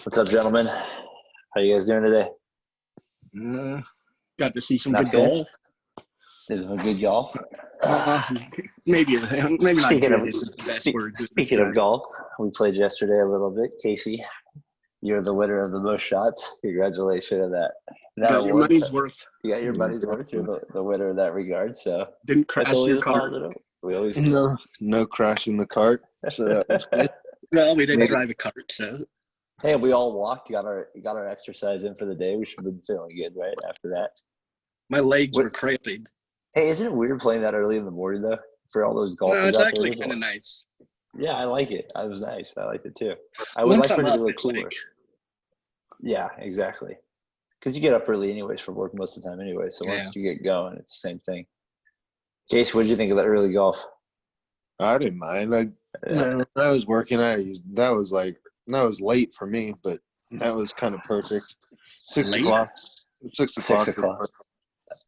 What's up, gentlemen? How you guys doing today? Got to see some Not good good? golf. Is it good golf? Maybe not Speaking good of is the best word. speaking of golf, we played yesterday a little bit. Casey, you're the winner of the most shots. Congratulations on that. Got your money's worth. You got your money's worth. You're the winner in that regard. So Didn't that's crash always your a car. positive. We always No crashing the cart. So that was good. Well, we didn't drive a cart, so Hey, we all walked. Got our exercise in for the day. We should have been feeling good, right? After that. my legs were cramping. Hey, isn't it weird playing that early in the morning though? For all those golfers No, it's out actually there, kind of nice. Yeah, I like it. It was nice. I liked it too. I would like for it to be a little cooler. Yeah, exactly. Because you get up early anyways for work most of the time anyway. So once you get going, it's the same thing. Case, what did you think of that early golf? I didn't mind. When I was working, that was late for me, but that was kind of perfect. 6 o'clock. 6 o'clock. 6 o'clock.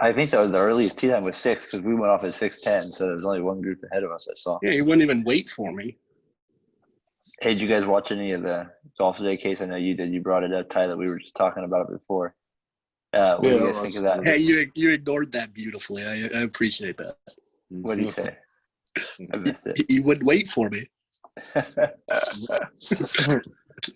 I think that was the earliest tee time was 6 because we went off at 6:10, so there's only one group ahead of us. I saw. Yeah, you wouldn't even wait for me. Hey, did you guys watch any of the golf today? Case, I know you did. You brought it up, Tyler. We were just talking about it before. What do you guys think of that? Hey, you ignored that beautifully. I appreciate that. What do you say? I missed it. You wouldn't wait for me.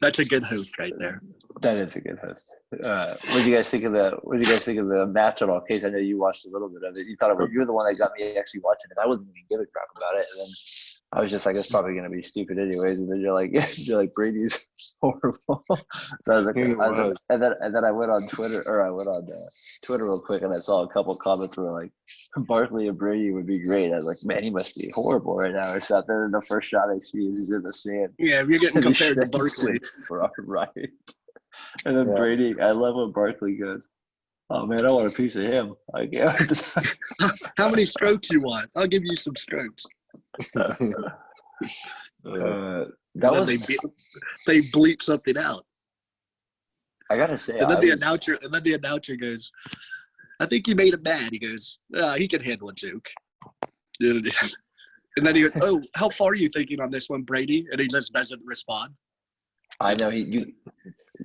That's a good host right there. That is a good host. What did you guys think of the match at all? Case, I know you watched a little bit of it. You thought you're the one that got me actually watching it. I wasn't even give a crap about it, and then I was just like, it's probably going to be stupid anyways. And then you're like, Brady's horrible. So I was like, and then I went on Twitter, Twitter real quick, and I saw a couple comments where like, Barkley and Brady would be great. I was like, man, he must be horrible right now or something. And the first shot I see is he's in the sand. Yeah, if you're getting compared to Barkley. Right. And then Brady, I love when Barkley goes, oh, man, I want a piece of him. I guess. How many strokes you want? I'll give you some strokes. They bleep something out. I gotta say, and then the announcer goes, I think you made him mad. He goes, he can handle a joke. And then he goes, oh, how far are you thinking on this one, Brady? And he just doesn't respond. I know in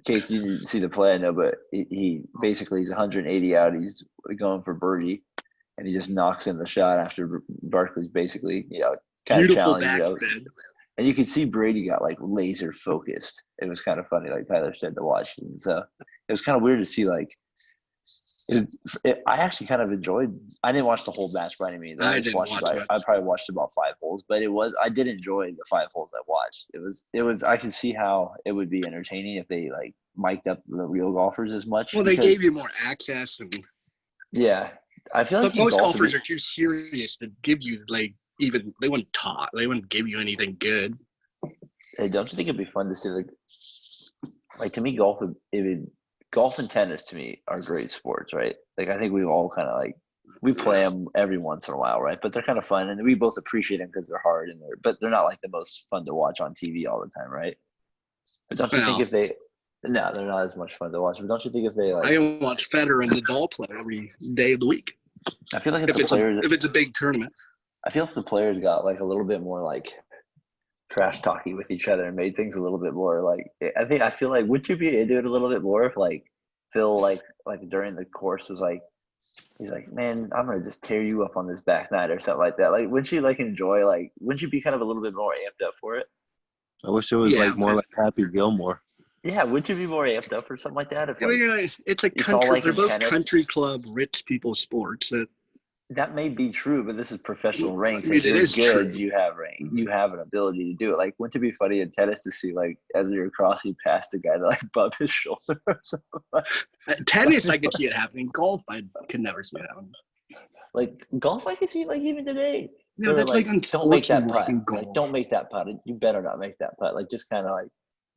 case you didn't see the play, I know, but he basically he's 180 out. He's going for birdie, and he just knocks in the shot after Barkley's basically, kind of challenging. And you could see Brady got like laser focused. It was kind of funny, like Tyler said, to watch. And so it was kind of weird to see like. I actually kind of enjoyed. I didn't watch the whole match by any means. I probably watched about 5 holes, but I did enjoy the 5 holes I watched. It was. I could see how it would be entertaining if they like mic'd up the real golfers as much. Well, they gave you more access, yeah, I feel like most golfers are too serious to give you they wouldn't talk. They wouldn't give you anything good. Hey, don't you think it'd be fun to see like to me golf and tennis to me are great sports, right? Like I think we all kind of like we play them every once in a while, right? But they're kind of fun, and we both appreciate them because they're hard but they're not like the most fun to watch on TV all the time, right? But don't you think no, they're not as much fun to watch. But don't you think if they like? I watch Federer and Nadal play every day of the week. I feel like if it's a big tournament. I feel if the players got like a little bit more like trash talking with each other and made things a little bit more like I feel like would you be into it a little bit more if like Phil like during the course was like he's like, man, I'm gonna just tear you up on this back nine or something like that. Like wouldn't you like enjoy wouldn't you be kind of a little bit more amped up for it? I wish it was more like Happy Gilmore. Yeah, wouldn't you be more amped up for something like that? If it's a country. They're both country club rich people sports. That may be true, but this is professional ranks. It is good. True. You have rank. You have an ability to do it. Like, wouldn't it be funny in tennis to see, like, as you're crossing past a guy to, like, bump his shoulder or something? Tennis, I could see it happening. Golf, I could never see it happening. Like, golf, I could see, like, even today. No, that's like don't make that putt. Like, don't make that putt. You better not make that putt. Like, just kind of, like,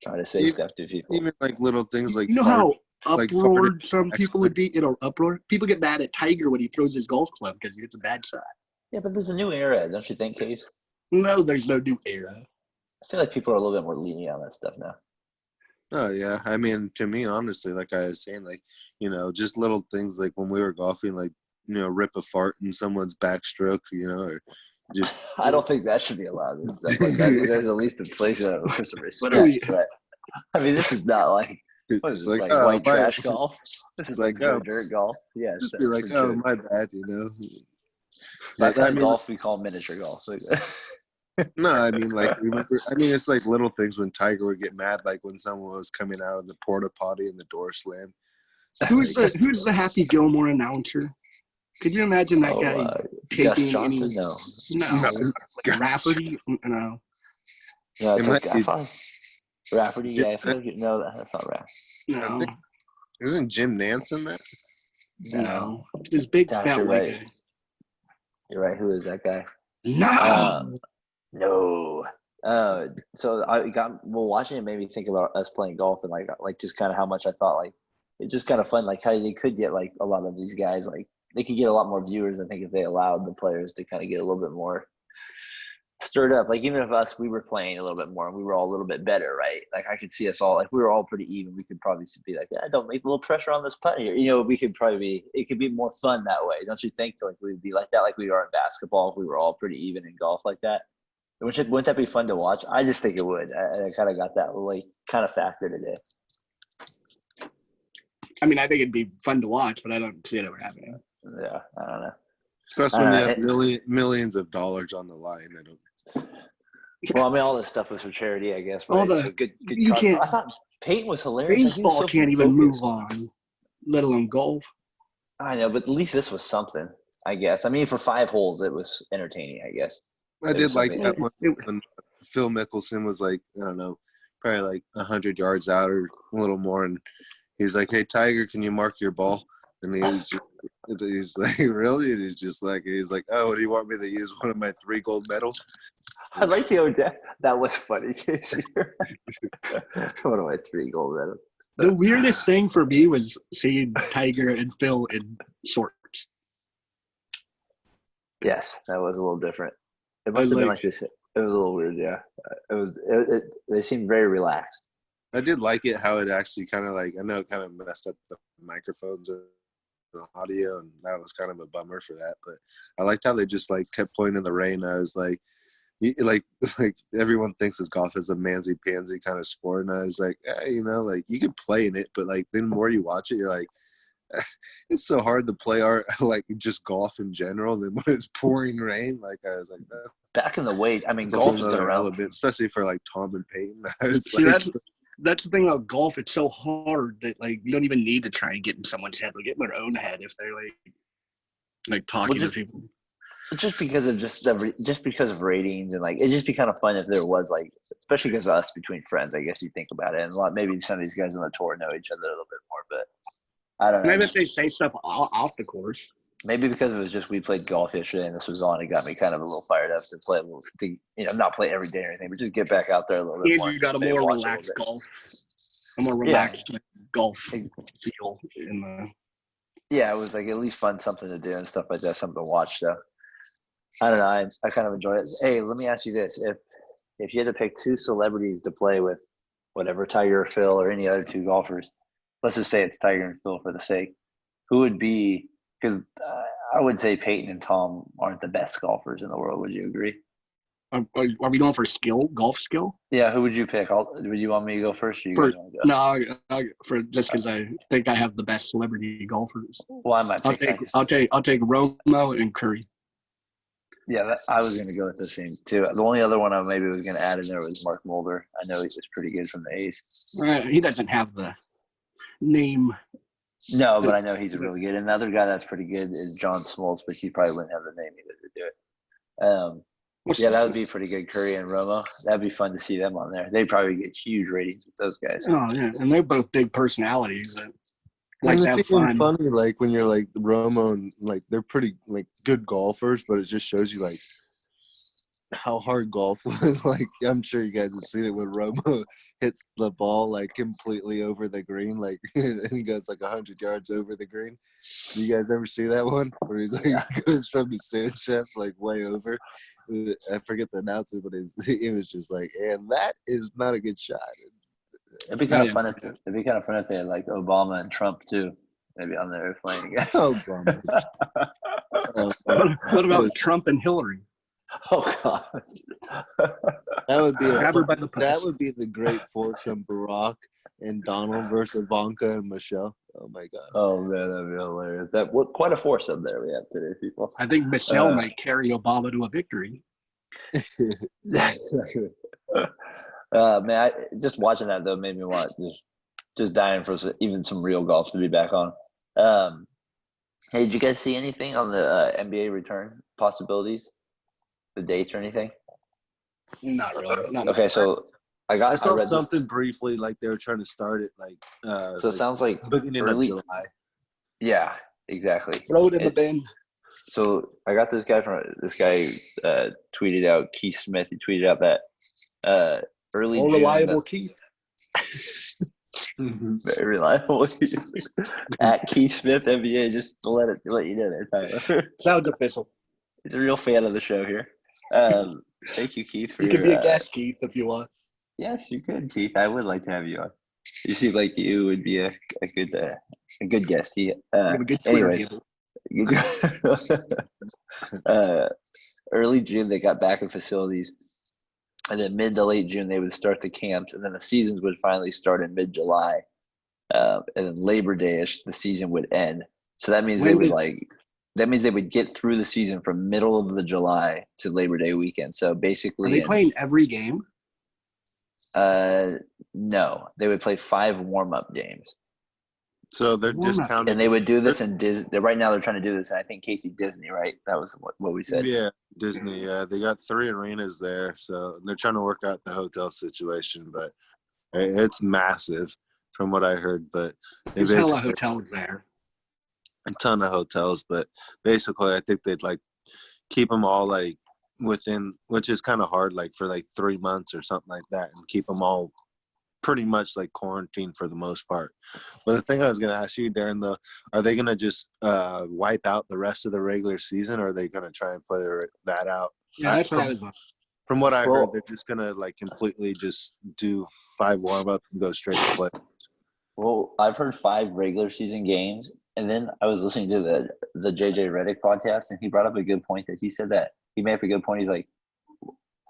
try to say stuff to people. Even, like, little things like how uproar some people would be, uproar. People get mad at Tiger when he throws his golf club because he hits a bad shot. Yeah, but there's a new era, don't you think, Case? No, there's no new era. I feel like people are a little bit more lenient on that stuff now. Oh, yeah. I mean, to me, honestly, like I was saying, like, just little things like when we were golfing, like, rip a fart in someone's backstroke, or just. I don't think that should be allowed. There's at least a place of respect. I mean, this is not like what is this, like white trash golf? This is like dirt golf. Yeah, just be like, oh, my bad, That kind of golf we call miniature golf. So. No, I mean, like, remember, it's like little things when Tiger would get mad, like when someone was coming out of the porta potty and the door slammed. Who's the Happy Gilmore announcer? Could you imagine that guy taking Gus Johnson? No. Like Rafferty? No. No, it's like Rafferty. Yeah, I feel like that's not Rafferty. No. Isn't Jim Nance in that? No. This big fat white guy. You're right. Who is that guy? No. No. So watching it made me think about us playing golf and like just kind of how much I thought like it's just kind of fun, like how they could get like a lot of these guys, like they could get a lot more viewers. I think if they allowed the players to kind of get a little bit more stirred up, like even if we were playing a little bit more and we were all a little bit better, right? Like I could see us all, like we were all pretty even. We could probably be like, yeah, don't make a little pressure on this putt here. We could probably it could be more fun that way, don't you think? So like we'd be like that, like we are in basketball. If we were all pretty even in golf like that. Wouldn't that be fun to watch? I just think it would. I kind of got that like kind of factor today. I mean, I think it'd be fun to watch, but I don't see it ever happening. Yeah, I don't know. Especially when you have millions of dollars on the line. Well, I mean, all this stuff was for charity, I guess. All the good you can't. I thought Peyton was hilarious. Baseball can't even move on, let alone golf. I know, but at least this was something, I guess. I mean, for 5 holes, it was entertaining, I guess. I did like that one when Phil Mickelson was like, I don't know, probably like 100 yards out or a little more, and he's like, "Hey, Tiger, can you mark your ball?" And he's like, "Really?" And he's like, "Oh, do you want me to use one of my 3 gold medals?" I like that was funny, Casey. One of my 3 gold medals. The weirdest thing for me was seeing Tiger and Phil in shorts. Yes, that was a little different. It must have been like this. It was a little weird, yeah. They seemed very relaxed. I did like it how it actually kind of like, I know it kind of messed up the microphones and the audio, and that was kind of a bummer for that. But I liked how they just like kept playing in the rain. I was like, like everyone thinks this golf is a mansy pansy kind of sport, and I was like, like you can play in it, but like then the more you watch it, you're like, it's so hard to play like just golf in general. Then when it's pouring rain, like I was like, back in the way. I mean, golf is another element, especially for like Tom and Peyton. See, that's the thing about golf. It's so hard that like you don't even need to try and get in someone's head. Like get in their own head if they're like talking to people. Just because of ratings and like it'd just be kind of fun if there was like, especially because of us between friends. I guess you think about it, and maybe some of these guys on the tour know each other a little bit more, but. I don't know. Maybe if they say stuff off the course. Maybe because it was just we played golf yesterday and this was on, it got me kind of a little fired up to play a little, not play every day or anything, but just get back out there a little bit more. You got a more relaxed golf, golf feel in the. Yeah, it was like at least fun, something to do and stuff like that, something to watch. So I don't know. I kind of enjoy it. Hey, let me ask you this: if you had to pick 2 celebrities to play with, whatever, Tiger or Phil or any other 2 golfers. Let's just say it's Tiger and Phil for the sake. Who would be – because I would say Peyton and Tom aren't the best golfers in the world. Would you agree? Are we going for skill, golf skill? Yeah, who would you pick? Would you want me to go first or you guys want to go? No, just because I think I have the best celebrity golfers. Well, I might pick I'll take Romo and Curry. Yeah, I was going to go with the same too. The only other one I maybe was going to add in there was Mark Mulder. I know he's pretty good from the A's. He doesn't have the name. No, but I know he's really good. And the other guy that's pretty good is John Smoltz, but he probably wouldn't have the name either to do it. Yeah, that would be pretty good. Curry and Romo. That'd be fun to see them on there. They'd probably get huge ratings with those guys. Oh yeah, and they're both big personalities. And it's even funny, like when you're like Romo and like they're pretty like good golfers, but it just shows you like how hard golf was. Like I'm sure you guys have seen it when Romo hits the ball like completely over the green, like and he goes like 100 yards over the green. Do you guys ever see that one where he's like goes from the sand shaft like way over? I forget the announcer, but it was just like, and that is not a good shot. It'd be kind of fun if they had like Obama and Trump too, maybe on the airplane again. Obama. What about Trump and Hillary? Oh God. That would be Grab her by the that puss. would be the great foursome: Barack and Donald versus Ivanka and Michelle. Oh my God! Oh man, that'd be hilarious. Quite a foursome there we have today, people. I think Michelle might carry Obama to a victory. Man, just watching that though made me want just dying for even some real golf to be back on. Hey, did you guys see anything on the NBA return possibilities, the dates or anything? Not really. Not Okay, so I saw read something briefly, like they were trying to start it, like so it sounds like beginning of July. Yeah, exactly. Throw it in the bin. So I got this guy tweeted out, Keith Smith. He tweeted out that early More June. reliable Keith. Very reliable. At Keith Smith NBA, just to let you know there, Tyler. Sounds official. He's a real fan of the show here. Thank you, Keith, for You can be a guest, Keith, if you want. Yes, you could, Keith. I would like to have you on. You seem like you would be a good guest. You have a good Twitter handle. Early June they got back in facilities, and then mid to late June they would start the camps, and then the seasons would finally start in mid-July, and then Labor Day-ish the season would end. So that means they would get through the season from middle of the July to Labor Day weekend. So basically, are they playing every game? No, they would play 5 warm-up games. So they're discounting, and they would do this in Disney. Right now, they're trying to do this, and I think Casey Disney, right? That was what we said. Yeah, Disney. Yeah, they got 3 arenas there, so they're trying to work out the hotel situation, but it's massive from what I heard. But there's a lot of hotels there. A ton of hotels, but basically, I think they'd like keep them all like within, which is kind of hard, like for like 3 months or something like that, and keep them all pretty much like quarantined for the most part. But the thing I was going to ask you, Darren, though, are they going to just wipe out the rest of the regular season, or are they going to try and play that out? Yeah, that's what I was. From what I heard, they're just going to like completely just do 5 warm-ups and go straight to play. Well, I've heard 5 regular season games, and then I was listening to the JJ Redick podcast, and he brought up a good point that he said that he made up a good point. He's like,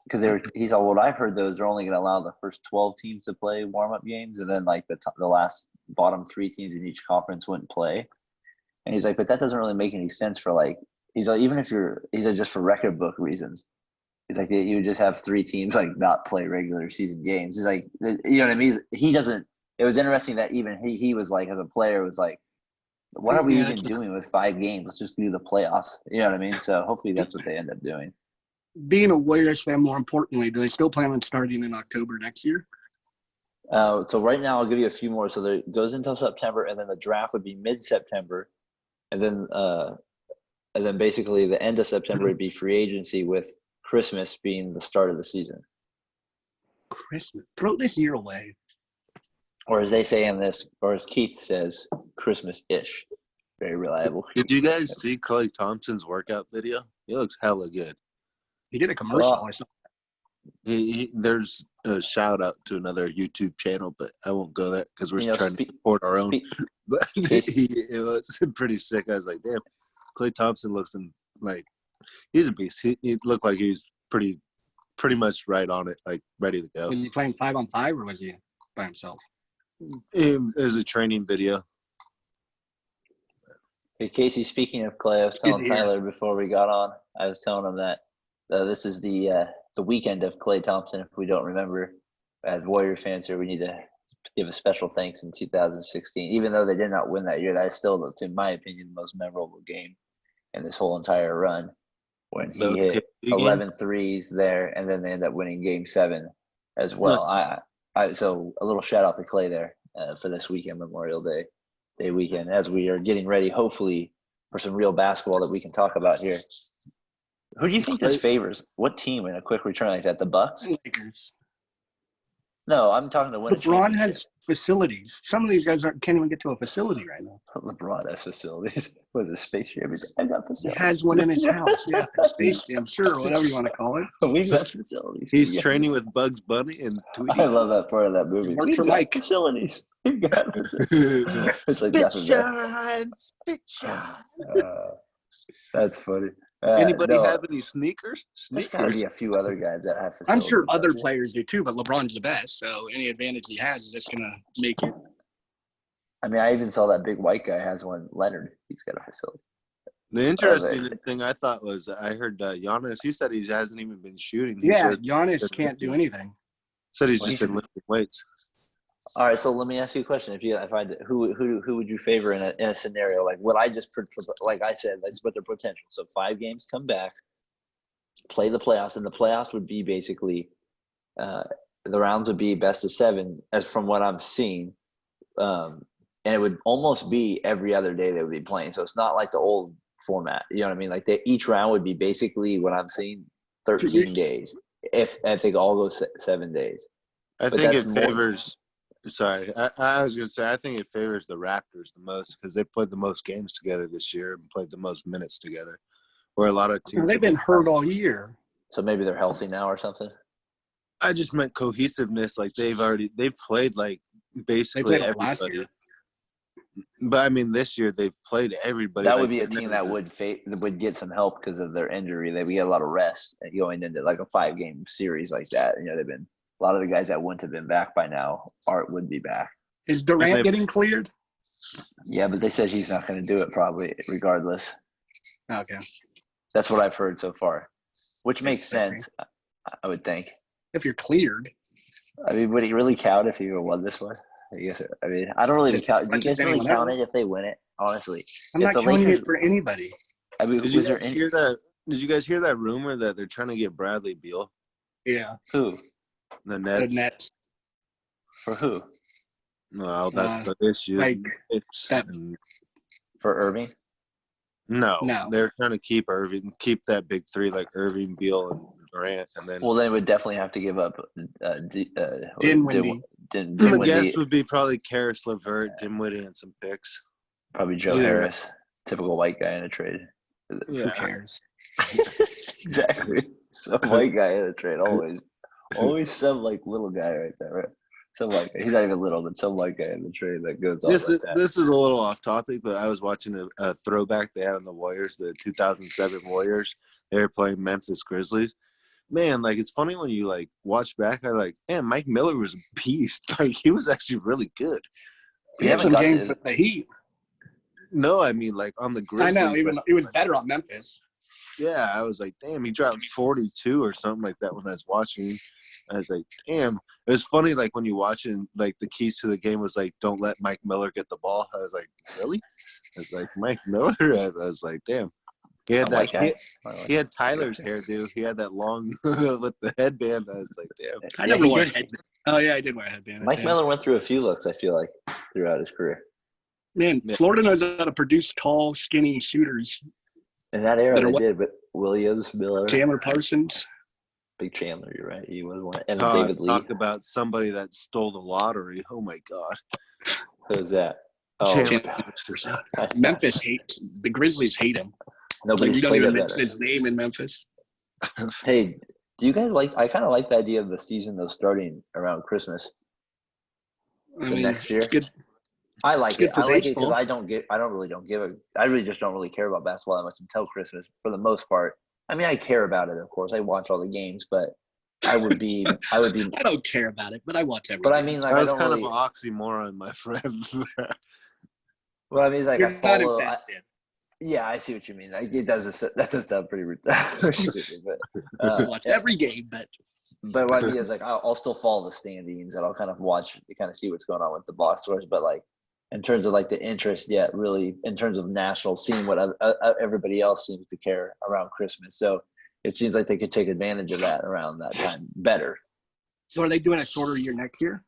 because he's all, what I've heard though is they're only going to allow the first 12 teams to play warm-up games, and then like the last bottom 3 teams in each conference wouldn't play. And he's like, but that doesn't really make any sense for like, he's like, even if he's like, just for record book reasons. He's like, you would just have 3 teams like not play regular season games. He's like, you know what I mean? He doesn't. It was interesting that even he was like, as a player, was like, what are we even doing with 5 games? Let's just do the playoffs. You know what I mean? So hopefully that's what they end up doing. Being a Warriors fan, more importantly, do they still plan on starting in October next year? So right now I'll give you a few more. So it goes until September, and then the draft would be mid-September, and then basically the end of September would be free agency, with Christmas being the start of the season. Christmas, throw this year away. Or as they say or as Keith says, Christmas-ish. Very reliable. Did you guys see Klay Thompson's workout video? He looks hella good. He did a commercial or something. There's a shout out to another YouTube channel, but I won't go there because we're trying to support our own. But it was pretty sick. I was like, damn, Klay Thompson looks like he's a beast. He looked like he was pretty much right on it, like ready to go. Was he playing 5-on-5 or was he by himself? It was a training video. Hey, Casey, speaking of Klay, I was telling Tyler before we got on, I was telling him that this is the weekend of Klay Thompson. If we don't remember, as Warriors fans here, we need to give a special thanks in 2016. Even though they did not win that year, that's still, in my opinion, the most memorable game in this whole entire run, when he hit 11 threes there, and then they end up winning Game 7 as well. So a little shout out to Klay there for this weekend, Memorial Day weekend, as we are getting ready, hopefully, for some real basketball that we can talk about here. Who do you think this favors? What team in a quick return like that? The Bucks? Lakers. No, I'm talking to win. LeBron has facilities. Some of these guys can't even get to a facility right now. LeBron has facilities. What is it, Space Jam? I got facilities. He has one in his house. Yeah, Space Jam, sure, whatever you want to call it. We've got facilities. He's training with Bugs Bunny and Tweety. I love that part of that movie. Works for Mike. Facilities. We've got facilities. It's like spit shot. That's funny. Anybody no, have any sneakers? there's got to be a few other guys that have facilities. I'm sure other players do too, but LeBron's the best. So any advantage he has is just going to make it. I mean, I even saw that big white guy has one. Leonard, he's got a facility. The interesting thing I thought was I heard Giannis. He said he hasn't even been shooting. Giannis can't do anything. Said he's just been lifting weights. All right, so let me ask you a question. Who would you favor in a scenario like what I just like I said, let's put their potential. So 5 games come back, play the playoffs, and the playoffs would be basically the rounds would be best of 7 as from what I'm seeing, and it would almost be every other day they would be playing. So it's not like the old format. You know what I mean? Like each round would be basically what I'm seeing 13 days. If they all go 7 days. I think it favors. Sorry, I was going to say I think it favors the Raptors the most because they played the most games together this year and played the most minutes together. Where a lot of teams they've been hurt all year. So maybe they're healthy now or something. I just meant cohesiveness. Like they've played like basically everybody. Last year. But I mean, this year they've played everybody. That would be a team that would get some help because of their injury. We get a lot of rest going into like a 5-game series like that. You know, they've been a lot of the guys that wouldn't have been back by now would be back. Is Durant getting cleared? Yeah, but they said he's not going to do it probably regardless. Okay. That's what I've heard so far, which makes sense, I would think. If you're cleared. I mean, would he really count if he won this one? I guess. I mean, I don't really count. Do you guys really count it if they win it? Honestly, I'm not counting it for anybody. I mean, did you guys hear that rumor that they're trying to get Bradley Beal? Yeah. Who? The Nets. The Nets. For who? Well, that's the issue. For Irving? No. They're trying to keep Irving, keep that big 3 like Irving, Beal, and Durant, and then. Well, they would definitely have to give up Dinwiddie. My guess would be probably Karis LeVert, Dinwiddie, and some picks. Probably Joe Harris, typical white guy in a trade. Yeah. Who cares? Exactly. Some white guy in a trade, always some like little guy right there, right? Some white guy. He's not even little, but some white guy in the trade that goes on. This is a little off topic, but I was watching a throwback they had on the Warriors, the 2007 Warriors. They were playing Memphis Grizzlies. Man, like it's funny when you like watch back. I like, man, Mike Miller was a beast. Like he was actually really good. He had some games with the Heat. No, I mean like on the Grizzlies. I know, he was better on Memphis. Yeah, I was like, damn, he dropped 42 or something like that when I was watching. I was like, damn. It was funny, like when you watch it, like the keys to the game was like, don't let Mike Miller get the ball. I was like, really? I was like, Mike Miller? I was like, damn. He had that. He had Tyler's hairdo. He had that long with the headband. I was like, damn. I never wore a headband. Oh yeah, I did wear a headband. Mike Miller went through a few looks. I feel like throughout his career. Man, Florida knows how to produce tall, skinny shooters. In that era, they did. But Williams, Miller, Chandler Parsons, Big Chandler. You're right. He was one. And David Lee. Talk about somebody that stole the lottery. Oh my God. Who's that? Oh, Memphis hates the Grizzlies. Hate him. Nobody's you don't played even it mention his name in Memphis. Hey, do you guys like? I kind of like the idea of the season though starting around Christmas. Next year. I like it. I like it because I really just don't really care about basketball that much until Christmas for the most part. I mean, I care about it, of course. I watch all the games, but I would be. I don't care about it, but I watch everything. But I mean, like, that was kind of an oxymoron, my friend. Well, I mean, it's like You're I follow. not invested. Yeah, I see what you mean. Like, that does sound pretty stupid, but watch every game. But what I mean is like I'll still follow the standings and I'll kind of watch to kind of see what's going on with the box scores. But like in terms of like the interest, really in terms of national, seeing what everybody else seems to care around Christmas. So it seems like they could take advantage of that around that time better. So are they doing a shorter year next year?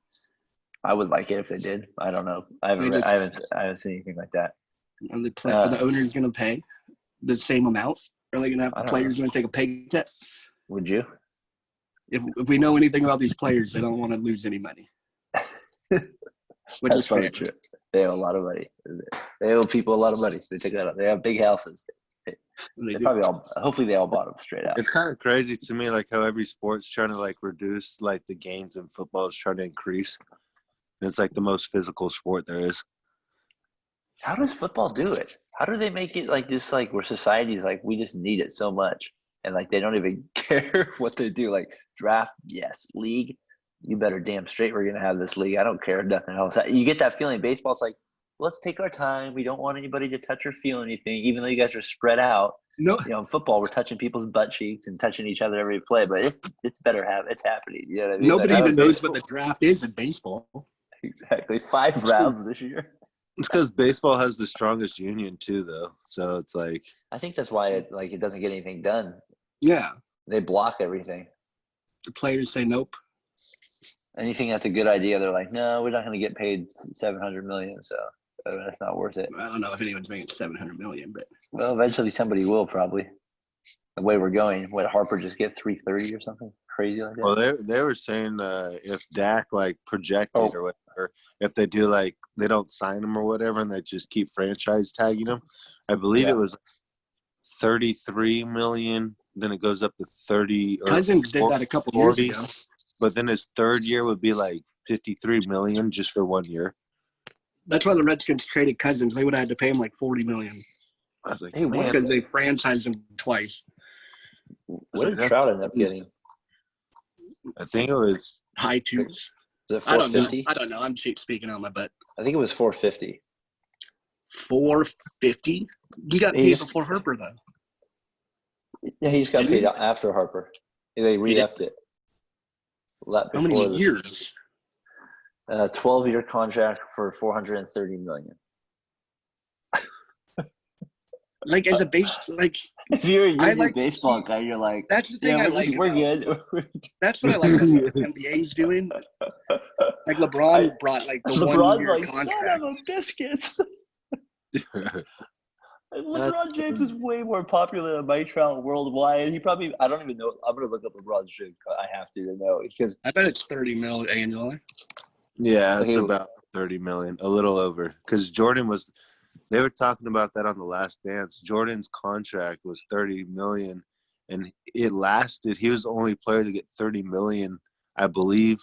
I would like it if they did. I don't know. I haven't seen anything like that. Are the owners going to pay the same amount? Are they going to have players going to take a pay cut? Would you? If we know anything about these players, they don't want to lose any money. Which is fair. True. They have a lot of money. They owe people a lot of money. They take that out. They have big houses. They probably hopefully they all bought them straight out. It's kind of crazy to me, like how every sport's trying to like reduce like the gains and football is trying to increase. And it's like the most physical sport there is. How does football do it? How do they make it like just like where society's like we just need it so much and like they don't even care what they do? Like draft, yes. League, you better damn straight we're gonna have this league. I don't care nothing else. You get that feeling. Baseball's like, let's take our time. We don't want anybody to touch or feel anything, even though you guys are spread out. No, In football, we're touching people's butt cheeks and touching each other every play, but it's better it's happening. You know what I mean? nobody like, even knows what the draft is in baseball. Exactly. 5 rounds this year. It's because baseball has the strongest union too, though. So it's like I think that's why it doesn't get anything done. Yeah. They block everything. The players say nope. Anything that's a good idea, they're like, no, we're not going to get paid $700 million, so that's not worth it. I don't know if anyone's making $700 million, but Well, eventually somebody will probably. The way we're going, what Harper just get 330 or something crazy like that. Well, they were saying if Dak like projected or whatever, if they do like they don't sign him or whatever, and they just keep franchise tagging him, I believe it was 33 million. Then it goes up to 30. Cousins did that a couple 40, years ago. But then his third year would be like 53 million just for 1 year. That's why the Redskins traded Cousins. They would have had to pay him like $40 million. I was like, Hey, man, Because they franchised him twice. What did Trout end up getting? I think it was High twos. Was it I don't know. 450? I don't know. I'm speaking on my butt. I think it was 450. 450. He got paid before Harper though. Yeah, he just got paid after Harper. They re-upped it. How many years? 12-year contract for $430 million. Like as a base, like if you're a baseball guy, you're like, that's the thing I like. We're good. That's what I like about what the NBA's doing. Like LeBron brought like the 1 year contract. Son of a biscuits. LeBron James is way more popular than Mike Trout worldwide. He probably, I don't even know. I'm going to look up LeBron James. I have to know because I bet it's $30 million annually. Yeah, it's about 30 million, a little over. Because they were talking about that on The Last Dance. Jordan's contract was 30 million, and it lasted. He was the only player to get 30 million, I believe,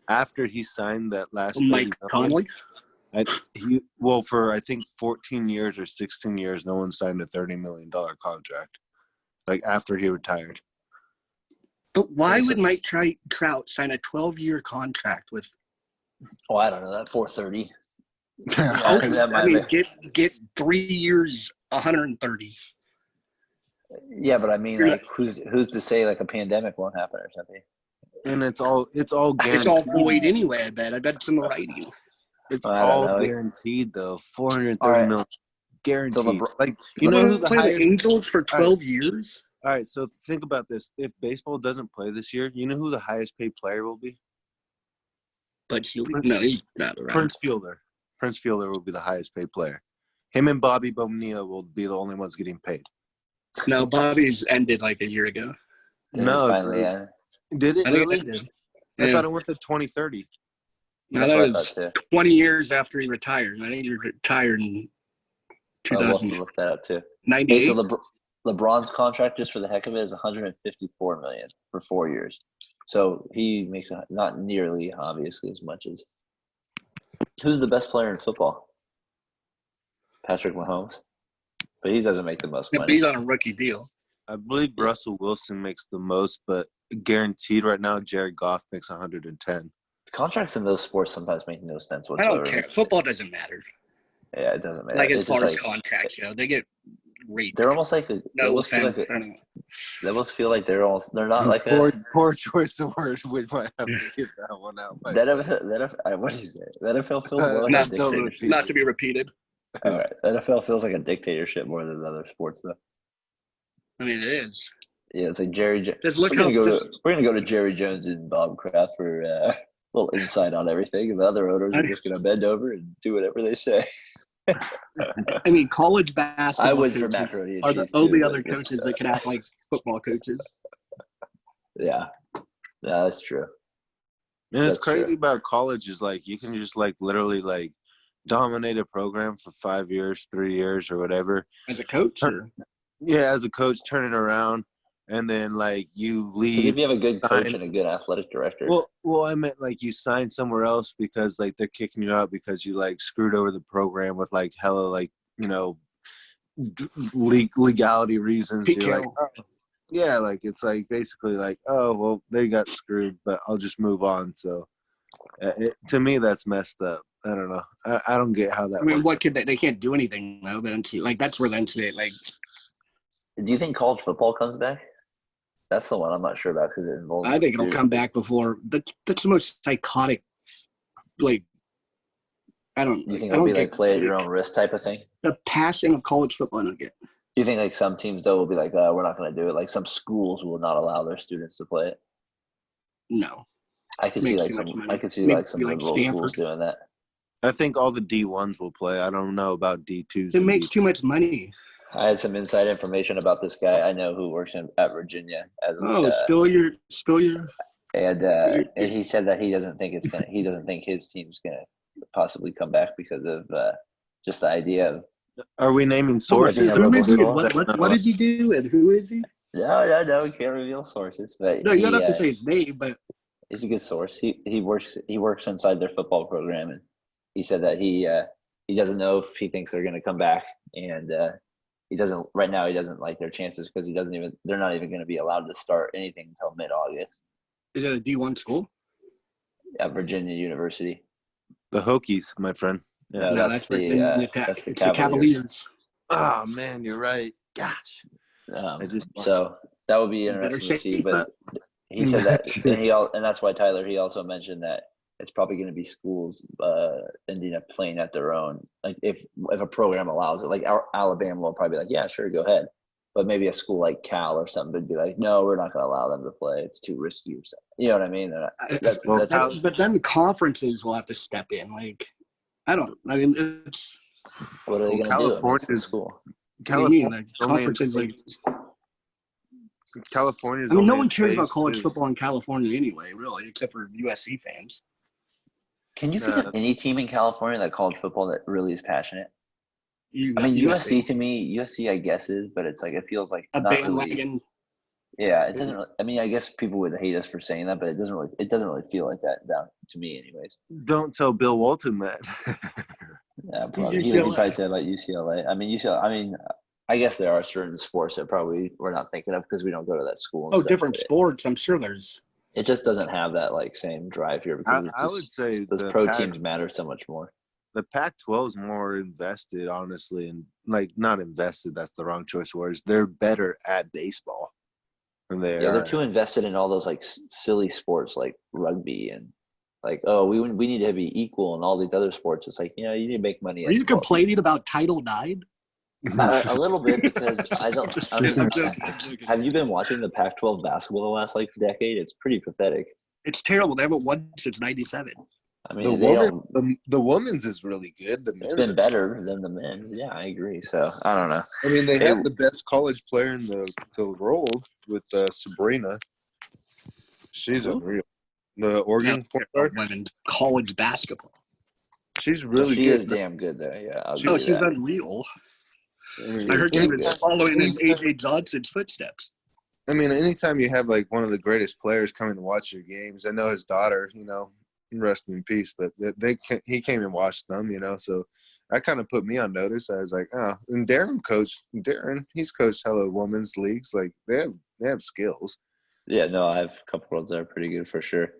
after he signed that last. Mike Conley. For I think 14 years or 16 years, no one signed a $30 million contract. Like after he retired. But why would Mike Trout sign a 12-year contract with? Oh, I don't know that 430. I mean, get 3 years, 130. Yeah, but I mean, like, who's to say like a pandemic won't happen or something? And it's all guaranteed. It's all void anyway. I bet it's in the writing. It's all guaranteed though. 430 million guaranteed. So like you know who the Angels for 12 years. All right, so think about this. If baseball doesn't play this year, you know who the highest paid player will be? But no, he's not around. Prince Fielder. Prince Fielder will be the highest paid player. Him and Bobby Bonilla will be the only ones getting paid. No, Bobby's ended like a year ago. No, finally, did it? I think really? it did. I thought it went to 2030. No, that was 20 years after he retired. I think he retired in 2000. I'll have to look that up too. 98. Hey, so LeBron's contract, just for the heck of it, is $154 million for 4 years. So he makes not nearly, obviously, as much as. Who's the best player in football? Patrick Mahomes, but he doesn't make the most money. But he's on a rookie deal. I believe Russell Wilson makes the most, but guaranteed right now, Jared Goff makes 110. Contracts in those sports sometimes make no sense whatsoever. I don't care. Football doesn't matter. Yeah, it doesn't matter. Like as far as contracts go, they get raped. They're almost like no offense. They almost feel like they're not like poor choice of words. We might have to get that one out. What do you say? The NFL feels more like a dictatorship. Not to be repeated. All right, the NFL feels like a dictatorship more than other sports, though. I mean, it is. Yeah, it's like Jerry. We're gonna go to Jerry Jones and Bob Kraft for a little insight on everything, and the other owners are just gonna bend over and do whatever they say. I mean, college basketball coaches are the only other coaches that can act like football coaches. Yeah, that's true. And it's crazy about college is like you can just like literally like dominate a program for 5 years, 3 years, or whatever. As a coach, as a coach, turn it around, and then like you leave. If you have a good coach and a good athletic director. Well, I meant like you sign somewhere else because like they're kicking you out because you like screwed over the program with like hella like legality reasons. PKO. You're like, oh, yeah, like it's like basically like, oh well, they got screwed, but I'll just move on. So to me, that's messed up. I don't know. I don't get how that. I mean, works. what could they can't do anything though. Like that's where the NCAA like. Do you think college football comes back? That's the one I'm not sure about because it involves. I think it'll come back before. That's the most psychotic. Like, I don't. You think I it'll don't be like play at your own risk type of thing? The passing of college football, I don't get. Do you think like some teams though will be like, we're not going to do it? Like some schools will not allow their students to play it. No. I could see like some. I could see like some liberal schools doing that. I think all the D1s will play. I don't know about D2s. It makes too much money. I had some inside information about this guy I know who works at Virginia. Spill your. And he said that he doesn't think his team's gonna possibly come back because of just the idea of. Are we naming sources? What does he do and who is he? No, we can't reveal sources. But no, you don't have to say his name, but he's a good source. He works inside their football program, and he said that he doesn't know if he thinks they're gonna come back, and he doesn't right now. He doesn't like their chances because they're not even going to be allowed to start anything until mid-August. Is it a D1 school? At Virginia University. The Hokies, my friend. Yeah, no, that's the Cavaliers. Oh man, you're right. Gosh. So that would be interesting to see. But he said that, and that's why Tyler. He also mentioned that it's probably going to be schools ending up playing at their own. Like if a program allows it, like Alabama will probably be like, yeah, sure, go ahead. But maybe a school like Cal or something would be like, no, we're not going to allow them to play. It's too risky or something. You know what I mean? But then the conferences will have to step in. Like, it's. What are they going to do? California's school. California, conferences like. California. I mean, no one cares about college football in California anyway, really, except for USC fans. Can you think of any team in California that college football that really is passionate? USC to me, USC I guess is, but it's like it feels like a bandwagon. Really, yeah, it doesn't. Really, I mean, I guess people would hate us for saying that, but it doesn't really feel like that down to me, anyways. Don't tell Bill Walton that. Yeah, probably. He probably said about UCLA. I mean, UCLA. I mean, I guess there are certain sports that probably we're not thinking of because we don't go to that school. Different sports. I'm sure there's. It just doesn't have that like same drive here because I would say those pro teams matter so much more. The Pac-12 is more invested, honestly, and like not invested. That's the wrong choice of words. They're better at baseball than they are. They're too invested in all those like silly sports like rugby and like we need to be equal in all these other sports. It's like you need to make money. Are you complaining about Title IX? A little bit because have you been watching the Pac-12 basketball the last like decade? It's pretty pathetic. It's terrible. They haven't won since '97. I mean, the women's is really good. The men's it's been better than the men's. Yeah, I agree. So I don't know. I mean, they have the best college player in the world with Sabrina. She's unreal. The Oregon point guard. Women college basketball. She's really she good. She is damn good there. Yeah. She's unreal. I heard she was following in A.J. Johnson's footsteps. I mean, anytime you have like one of the greatest players coming to watch your games, I know his daughter, rest in peace, but he came and watched them, so that kind of put me on notice. I was like, and Darren, he's coached hella women's leagues. Like they have skills. Yeah, no, I have a couple girls that are pretty good for sure.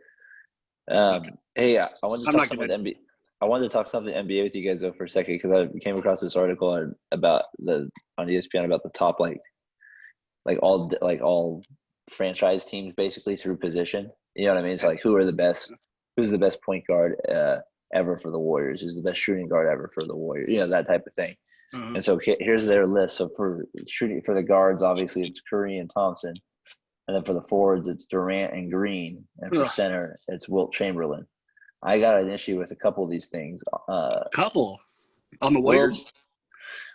Hey, I wanted to talk about the NBA. I wanted to talk some of the NBA with you guys though for a second because I came across this article on ESPN about the top like all franchise teams basically through position. You know what I mean? It's like who's the best point guard ever for the Warriors? Who's the best shooting guard ever for the Warriors? That type of thing. Mm-hmm. And so here's their list. So for shooting for the guards, obviously it's Curry and Thompson, and then for the forwards it's Durant and Green, and for center it's Wilt Chamberlain. I got an issue with a couple of these things. Couple on the Warriors.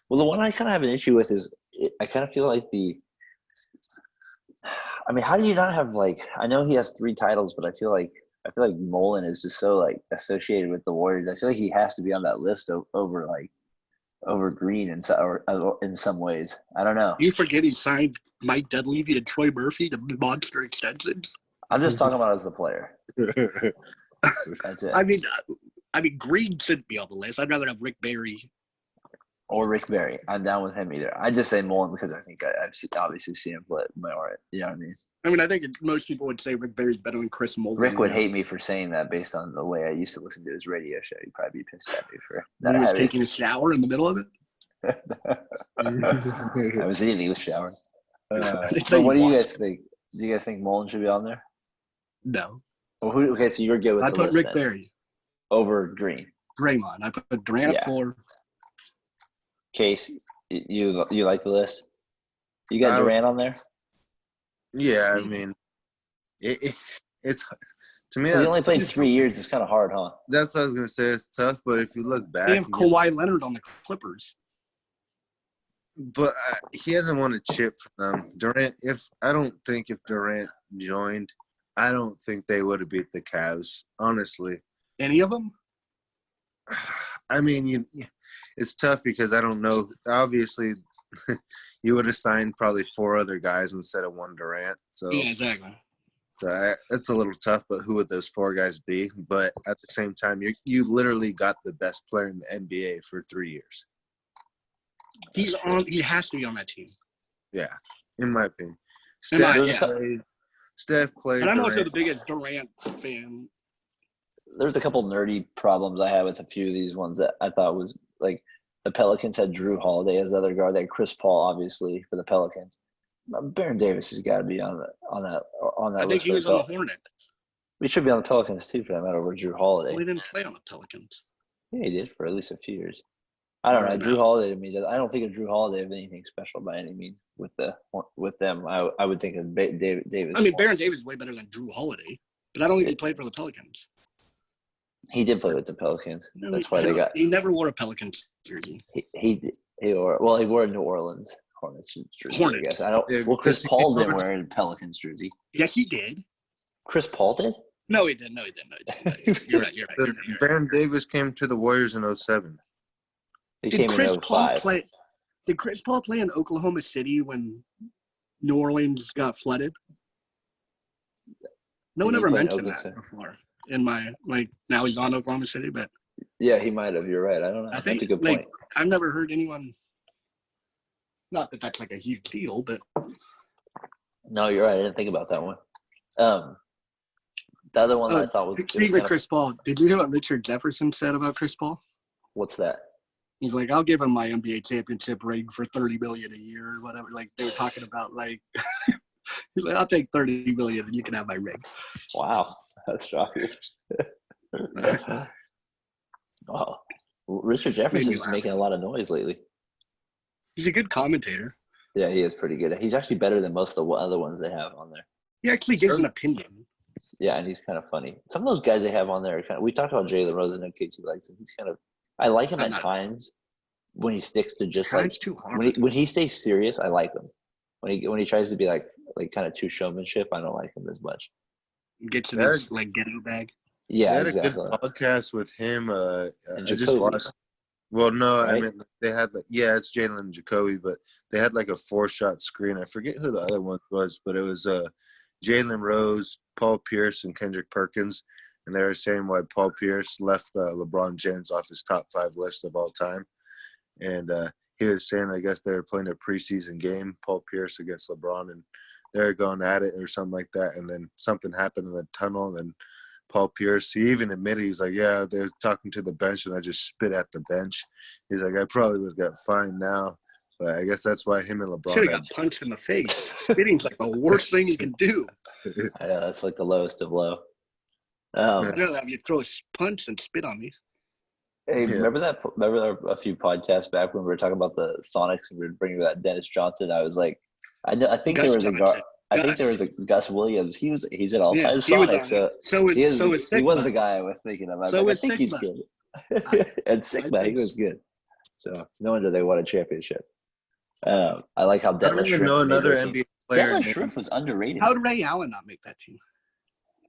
Well, the one I kind of have an issue with is I kind of feel like I mean, how do you not have I know he has 3 titles, but I feel like Mullen is just so associated with the Warriors. I feel like he has to be on that list over Green in some ways. I don't know. You forget he signed Mike Dunleavy and Troy Murphy to monster extensions. I'm just talking about as the player. That's it. I mean, Green shouldn't be on the list. I'd rather have Rick Barry. Or Rick Barry. I'm down with him either. I just say Mullen because I think I've obviously seen him play more. You know what I mean? I mean, I think most people would say Rick Barry's better than Chris Mullen. Rick would hate me for saying that based on the way I used to listen to his radio show. He'd probably be pissed at me for that. When he was taking a shower in the middle of it? I was in the shower. So what do you guys think? Do you guys think Mullen should be on there? No. Well, okay, so you're good with I the put list Rick then. Barry. Over Green. Draymond. I put Durant at 4. Case, you like the list? You got Durant on there? Yeah, I mean, it's to me. He only played 3 years. It's kind of hard, huh? That's what I was gonna say. It's tough, but if you look back, They have Kawhi Leonard on the Clippers. But he hasn't won a chip for them. Durant. I don't think if Durant joined, I don't think they would have beat the Cavs. Honestly, any of them? I mean, it's tough because I don't know. Obviously, you would have signed probably 4 other guys instead of 1 Durant. So yeah, exactly. So it's a little tough, but who would those 4 guys be? But at the same time, you literally got the best player in the NBA for 3 years. He's on. He has to be on that team. Yeah, in my opinion. Steph played. And I'm Durant. also the biggest Durant fan. There's a couple nerdy problems I have with a few of these ones that I thought was like the Pelicans had Drew Holiday as the other guard. They had Chris Paul, obviously, for the Pelicans. Baron Davis has got to be on that I list. think he was on the Hornet. We should be on the Pelicans too, for that matter, over Drew Holiday. Well, he didn't play on the Pelicans. Yeah, he did for at least a few years. I don't know. Drew Holiday to me, I don't think of Drew Holiday as anything special by any means with them. I would think of Davis. I mean, Baron Davis is way better than Drew Holiday, but I don't think he played for the Pelicans. He did play with the Pelicans. No, That's why they got. He never wore a Pelicans jersey. He wore a New Orleans Hornets jersey. I guess I don't. Yeah, well, Chris Paul didn't wear a Pelicans jersey. Yes, he did. Chris Paul did? No, he didn't. No, he didn't. You're right. Baron Davis came to the Warriors in 2007. He came in 2005. Did Chris Paul play in Oklahoma City when New Orleans got flooded? No one ever mentioned that before. In my now he's on Oklahoma City, but yeah, he might have. You're right. I don't know. I think that's a good point. I've never heard anyone. Not that that's like a huge deal, but no, you're right. I didn't think about that one. The other one that I thought was speaking of Chris Paul. Did you hear what Richard Jefferson said about Chris Paul? What's that? He's like, I'll give him my NBA championship ring for $30 million a year or whatever. Like they were talking about, like he's like, I'll take $30 million and you can have my ring. Wow, that's shocking. Wow, Richard Jefferson's making a lot of noise lately. He's a good commentator. Yeah, he is pretty good. He's actually better than most of the other ones they have on there. He actually gives an opinion. Yeah, and he's kind of funny. Some of those guys they have on there are kind of. We talked about Jalen Rose and KT likes him. He's kind of. I like him at times when he sticks to just like too hard. When he stays serious. I like him. When he tries to be like kind of too showmanship, I don't like him as much. Get to this like ghetto bag. Yeah, they had exactly. a good podcast with him. I just watched. Well, no, right? I mean they had it's Jalen and Jacoby, but they had like a 4-shot screen. I forget who the other one was, but it was Jalen Rose, Paul Pierce, and Kendrick Perkins, and they were saying why Paul Pierce left LeBron James off his top 5 list of all time, and he was saying I guess they were playing a preseason game, Paul Pierce against LeBron, and they were going at it or something like that, and then something happened in the tunnel, and Paul Pierce, he even admitted, he's like, yeah, they were talking to the bench, and I just spit at the bench. He's like, I probably would have got fined now. But I guess that's why him and LeBron. Should have got punched in the face. Spitting's like the worst thing you can do. I know, that's like the lowest of low. I'd rather have you throw a punch and spit on me. Hey, remember that? Remember a few podcasts back when we were talking about the Sonics and we were bringing that Dennis Johnson? I was like, I think there was a guard. I think there was a Gus Williams. He's at all times Sonics. He was the guy I was thinking of. I think he's good. And Sigma, he was good. So no wonder they won a championship. I like how Detlef I don't even know another NBA player. Detlef Schrempf was underrated. How did Ray Allen not make that team?